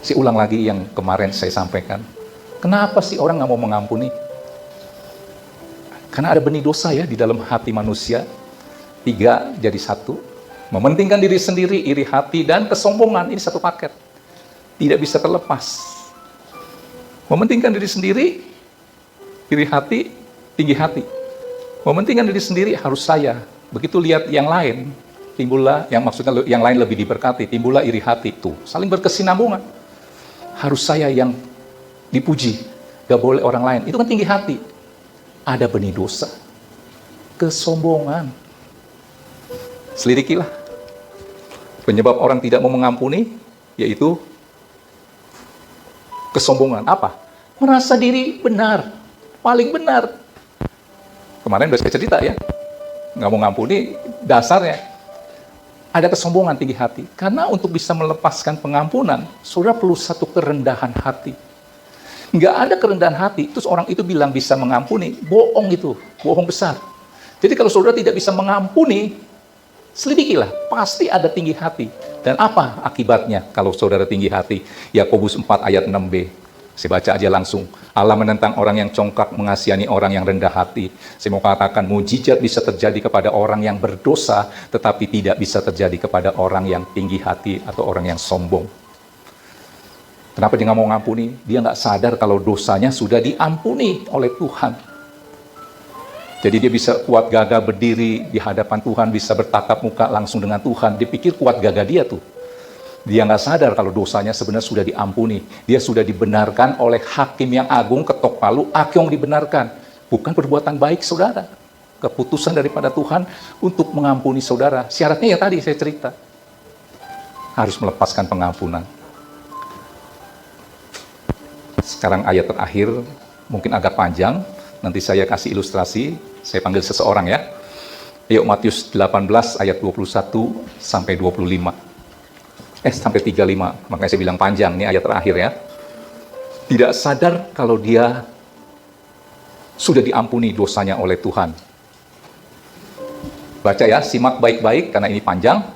Saya ulang lagi yang kemarin saya sampaikan. Kenapa sih orang nggak mau mengampuni? Karena ada benih dosa ya di dalam hati manusia. 3 jadi 1. Mementingkan diri sendiri, iri hati, dan kesombongan. Ini satu paket. Tidak bisa terlepas. Mementingkan diri sendiri, iri hati, tinggi hati. Mementingkan diri sendiri harus saya. Begitu lihat yang lain, timbullah, yang maksudnya yang lain lebih diberkati, timbullah iri hati. Tuh, saling berkesinambungan. Harus saya yang dipuji, gak boleh orang lain. Itu kan tinggi hati. Ada benih dosa, kesombongan. Selidikilah. Penyebab orang tidak mau mengampuni, yaitu kesombongan. Apa? Merasa diri benar, paling benar. Kemarin udah saya cerita ya, nggak mau ngampuni, dasarnya ada kesombongan tinggi hati. Karena untuk bisa melepaskan pengampunan, saudara perlu satu kerendahan hati. Nggak ada kerendahan hati, terus orang itu bilang bisa mengampuni, bohong itu, bohong besar. Jadi kalau saudara tidak bisa mengampuni, selidikilah, pasti ada tinggi hati. Dan apa akibatnya kalau saudara tinggi hati? Yakobus 4 ayat 6b. Saya baca aja langsung. Allah menentang orang yang congkak, mengasihani orang yang rendah hati. Saya mau katakan, mujizat bisa terjadi kepada orang yang berdosa, tetapi tidak bisa terjadi kepada orang yang tinggi hati atau orang yang sombong. Kenapa dia nggak mau ngampuni? Dia nggak sadar kalau dosanya sudah diampuni oleh Tuhan. Jadi dia bisa kuat gagah berdiri di hadapan Tuhan, bisa bertatap muka langsung dengan Tuhan. Dia pikir kuat gagah dia tuh. Dia nggak sadar kalau dosanya sebenarnya sudah diampuni. Dia sudah dibenarkan oleh hakim yang agung, ketok palu, Akyong dibenarkan. Bukan perbuatan baik saudara. Keputusan daripada Tuhan untuk mengampuni saudara. Syaratnya ya tadi saya cerita. Harus melepaskan pengampunan. Sekarang ayat terakhir, mungkin agak panjang. Nanti saya kasih ilustrasi. Saya panggil seseorang ya. Yuk Matius 18 ayat 21 sampai 25. Sampai 35. Makanya saya bilang panjang, ini ayat terakhir ya. Tidak sadar kalau dia sudah diampuni dosanya oleh Tuhan. Baca ya, simak baik-baik karena ini panjang.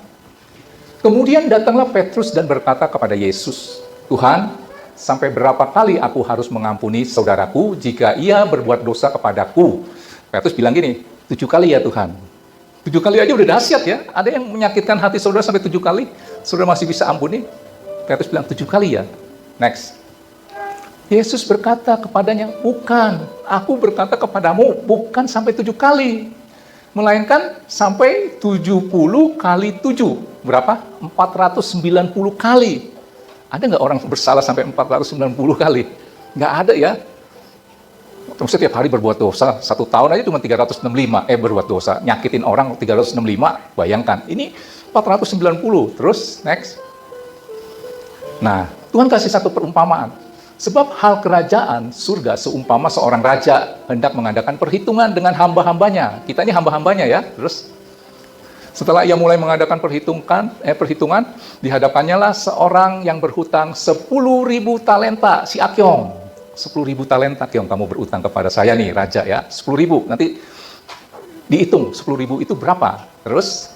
Kemudian datanglah Petrus dan berkata kepada Yesus, Tuhan, sampai berapa kali aku harus mengampuni saudaraku jika ia berbuat dosa kepadaku? Petrus bilang gini, 7 kali ya Tuhan. 7 kali aja udah dahsyat ya. Ada yang menyakitkan hati saudara sampai 7 kali, saudara masih bisa ampuni? Petrus bilang 7 kali ya. Next. Yesus berkata kepadanya, bukan, aku berkata kepadamu, bukan sampai 7 kali. Melainkan sampai 70 kali 7. Berapa? 490 kali. Ada nggak orang bersalah sampai 490 kali? Nggak ada ya. Maksudnya tiap hari berbuat dosa, 1 tahun aja cuma 365, berbuat dosa, nyakitin orang 365, bayangkan. Ini 490, terus next. Nah, Tuhan kasih satu perumpamaan. Sebab hal kerajaan surga seumpama seorang raja hendak mengadakan perhitungan dengan hamba-hambanya. Kita ini hamba-hambanya ya, terus. Setelah ia mulai mengadakan perhitungan, dihadapannya lah seorang yang berhutang 10.000 talenta, si Akyong. 10.000 talenta, Akyong, kamu berutang kepada saya nih, raja ya, 10.000. Nanti dihitung, 10.000 itu berapa? Terus,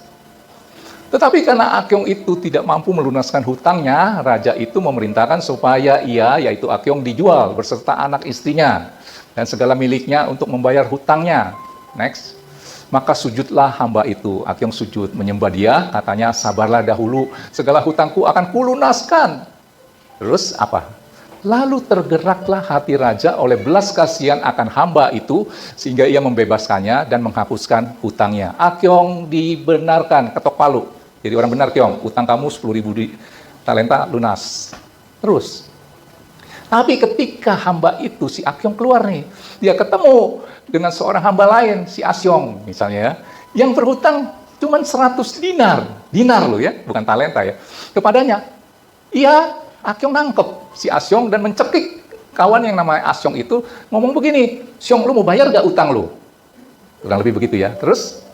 tetapi karena Akyong itu tidak mampu melunaskan hutangnya, raja itu memerintahkan supaya ia, yaitu Akyong, dijual berserta anak istrinya dan segala miliknya untuk membayar hutangnya. Next. Maka sujudlah hamba itu. Akyong sujud menyembah dia, katanya, sabarlah dahulu, segala hutangku akan kulunaskan. Terus apa? Lalu tergeraklah hati raja oleh belas kasihan akan hamba itu, sehingga ia membebaskannya dan menghapuskan hutangnya. Akyong dibenarkan, ketok palu. Jadi orang benar, Akyong, hutang kamu 10.000 talenta lunas. Terus. Tapi ketika hamba itu, si Akyong keluar nih, dia ketemu dengan seorang hamba lain, si Asyong misalnya, yang berhutang cuma 100 dinar. Dinar loh ya, bukan talenta ya. Kepadanya, Akyong nangkep si Asyong dan mencekik kawan yang namanya Asyong itu, ngomong begini, Syong, lu mau bayar gak utang lu? Kurang lebih begitu ya. Terus,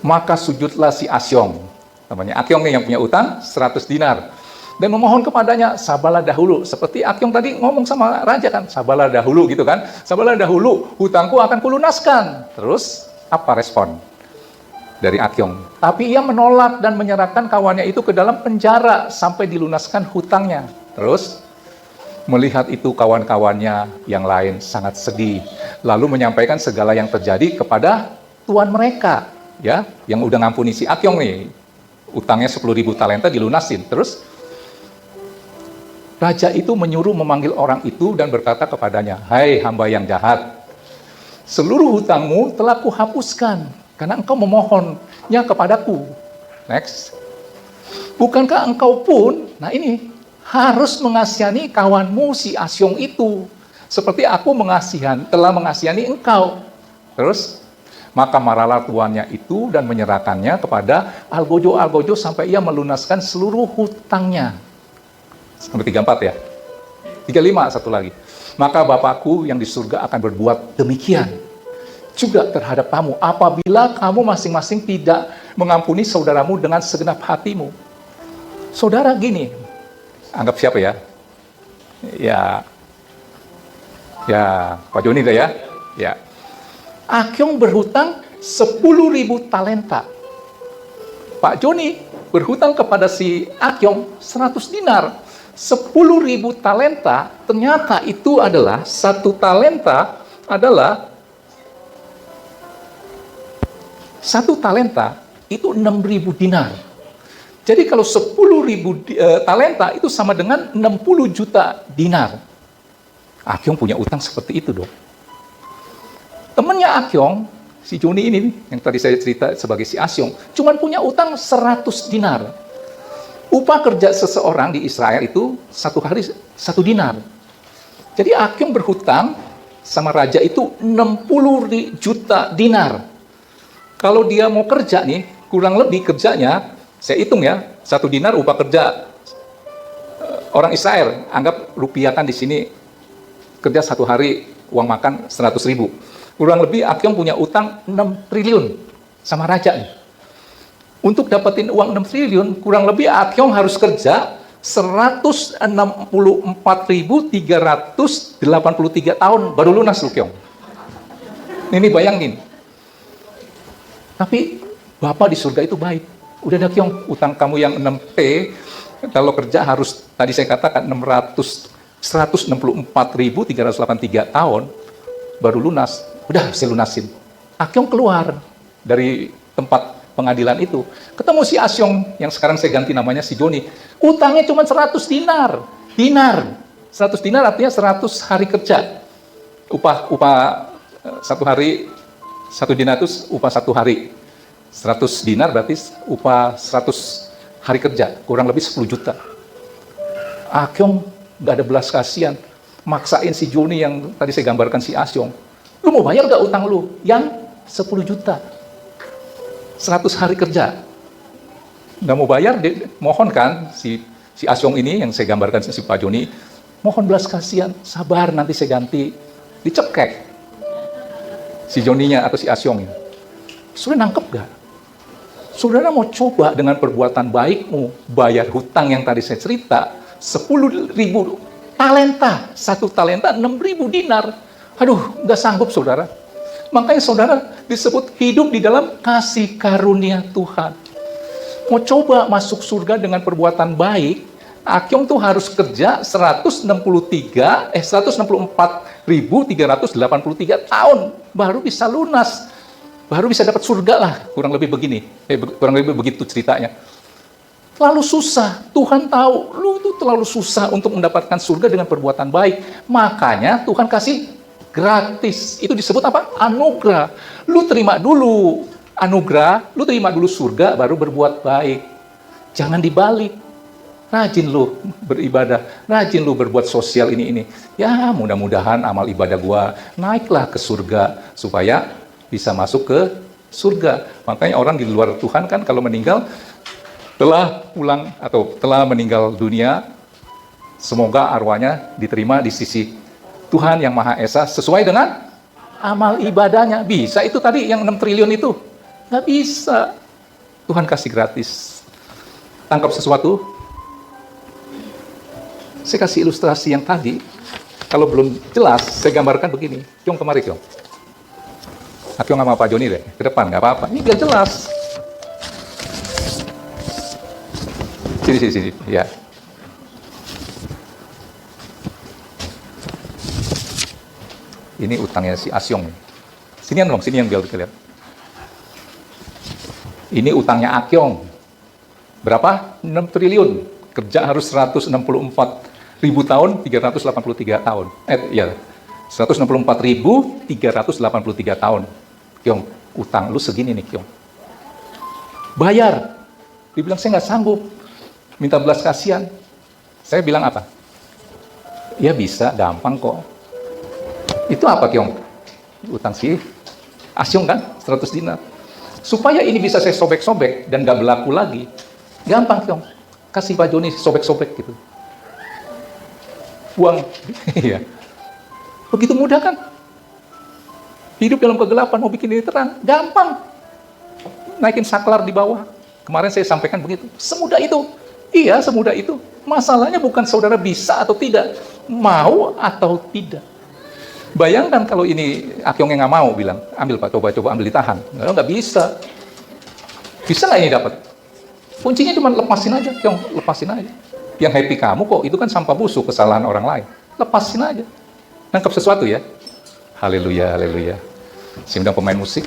maka sujudlah si Asyong, namanya Akyong yang punya utang 100 dinar. Dan memohon kepadanya, sabarlah dahulu. Seperti Akyong tadi ngomong sama raja kan, sabarlah dahulu gitu kan. Sabarlah dahulu, hutangku akan kulunaskan. Terus, apa respon dari Akyong? Tapi ia menolak dan menyerahkan kawannya itu ke dalam penjara sampai dilunaskan hutangnya. Terus melihat itu kawan-kawannya yang lain sangat sedih, lalu menyampaikan segala yang terjadi kepada tuan mereka, ya, yang udah ngampuni si Akyong nih, utangnya 10.000 talenta dilunasin. Terus raja itu menyuruh memanggil orang itu dan berkata kepadanya, "Hai hamba yang jahat, seluruh hutangmu telah kuhapuskan karena engkau memohonnya kepadaku." Next. Bukankah engkau pun, nah ini, harus mengasihani kawanmu si Asyong itu, seperti aku telah mengasihani engkau. Terus, maka marahlah tuannya itu dan menyerahkannya kepada algojo-algojo sampai ia melunaskan seluruh hutangnya. Sampai 34 ya. 35 satu lagi. Maka Bapakku yang di surga akan berbuat demikian juga terhadap kamu, apabila kamu masing-masing tidak mengampuni saudaramu dengan segenap hatimu. Saudara gini, anggap siapa ya? Ya, Pak Joni dah ya. Ya. Akyong berhutang 10.000 talenta. Pak Joni berhutang kepada si Akyong 100 dinar. 10.000 talenta, ternyata itu adalah, satu talenta itu 6.000 dinar. Jadi kalau 10.000 talenta itu sama dengan 60 juta dinar. Akyong punya utang seperti itu dong. Temannya Akyong, si Joni ini, yang tadi saya cerita sebagai si Asyong, cuma punya utang 100 dinar. Upah kerja seseorang di Israel itu satu hari 1 dinar. Jadi Akyong berhutang sama raja itu 60 juta dinar. Kalau dia mau kerja nih, kurang lebih kerjanya, saya hitung ya, 1 dinar upah kerja orang Israel, anggap rupiahkan di sini, kerja 1 hari, uang makan 100.000. Kurang lebih Akyong punya utang 6 triliun sama raja nih. Untuk dapetin uang 6 triliun, kurang lebih Akyong harus kerja 164.383 tahun baru lunas lu, Kyong. Ini bayangin. Tapi Bapak di surga itu baik. Udah dah Kyong, utang kamu yang 6T, kalau kerja harus, tadi saya katakan 164.383 tahun, baru lunas. Udah, saya lunasin. Akyong keluar dari tempat pengadilan itu. Ketemu si Asyong, yang sekarang saya ganti namanya si Joni. Utangnya cuma 100 dinar. 100 dinar artinya 100 hari kerja. Upah 1 hari, 1 dinar itu upah 1 hari. 100 dinar berarti upah 100 hari kerja, kurang lebih 10 juta. Akyong gak ada belas kasihan, maksain si Joni yang tadi saya gambarkan si Asyong. Lu mau bayar gak utang lu? Yang 10 juta. 100 hari kerja. Gak mau bayar, mohon kan si Asyong ini yang saya gambarkan si Pak Joni, mohon belas kasihan, sabar nanti saya ganti. Dicekek si Joninya atau si Asyongnya. Sudah nangkep gak? Saudara mau coba dengan perbuatan baikmu, bayar hutang yang tadi saya cerita, 10.000 talenta, 1 talenta 6.000 dinar. Aduh, nggak sanggup saudara. Makanya saudara disebut hidup di dalam kasih karunia Tuhan. Mau coba masuk surga dengan perbuatan baik, Akyong tuh harus kerja 164.383 tahun, baru bisa lunas. Baru bisa dapat surga lah, kurang lebih begini. Kurang lebih begitu ceritanya. Terlalu susah, Tuhan tahu, lu itu terlalu susah untuk mendapatkan surga dengan perbuatan baik. Makanya Tuhan kasih gratis. Itu disebut apa? Anugerah. Lu terima dulu anugerah, lu terima dulu surga, baru berbuat baik. Jangan dibalik. Rajin lu beribadah, rajin lu berbuat sosial ini. Ya mudah-mudahan amal ibadah gua naiklah ke surga, supaya bisa masuk ke surga. Makanya orang di luar Tuhan kan kalau meninggal, telah pulang atau telah meninggal dunia, semoga arwahnya diterima di sisi Tuhan yang Maha Esa sesuai dengan amal ibadahnya. Bisa itu tadi yang 6 triliun itu? Nggak bisa. Tuhan kasih gratis. Tangkap sesuatu? Saya kasih ilustrasi yang tadi. Kalau belum jelas, saya gambarkan begini. Kyong kemari, Kyong. Akyong sama Pak Joni deh, ke depan, nggak apa-apa. Ini biar jelas. Sini, ya. Ini utangnya si Asyong. Sinian dong, sini yang biar kita lihat. Ini utangnya Akyong. Berapa? 6 triliun. Kerja harus 164 ribu tahun, 383 tahun. Iya, 164.383 tahun. Kyong, utang lu segini nih, Kyong. Bayar. Dibilang, saya nggak sanggup. Minta belas kasihan. Saya bilang apa? Ya bisa, gampang kok. Itu apa, Kyong? Utang si Asyong kan, 100 dinar. Supaya ini bisa saya sobek-sobek dan nggak berlaku lagi. Gampang, Kyong. Kasih Pak Joni sobek-sobek gitu. Uang. Iya. Begitu mudah kan? Hidup dalam kegelapan, mau bikin ini terang. Gampang. Naikin saklar di bawah. Kemarin saya sampaikan begitu. Semudah itu. Iya, semudah itu. Masalahnya bukan saudara bisa atau tidak. Mau atau tidak. Bayangkan kalau ini Akyong yang nggak mau bilang, ambil Pak, coba ambil ditahan. Nggak bisa. Bisa nggak ini dapat? Kuncinya cuma lepasin aja, Kyong, lepasin aja. Yang happy kamu kok, itu kan sampah busuk, kesalahan orang lain. Lepasin aja. Nangkep sesuatu ya. Haleluya, haleluya. Saya undang pemain musik.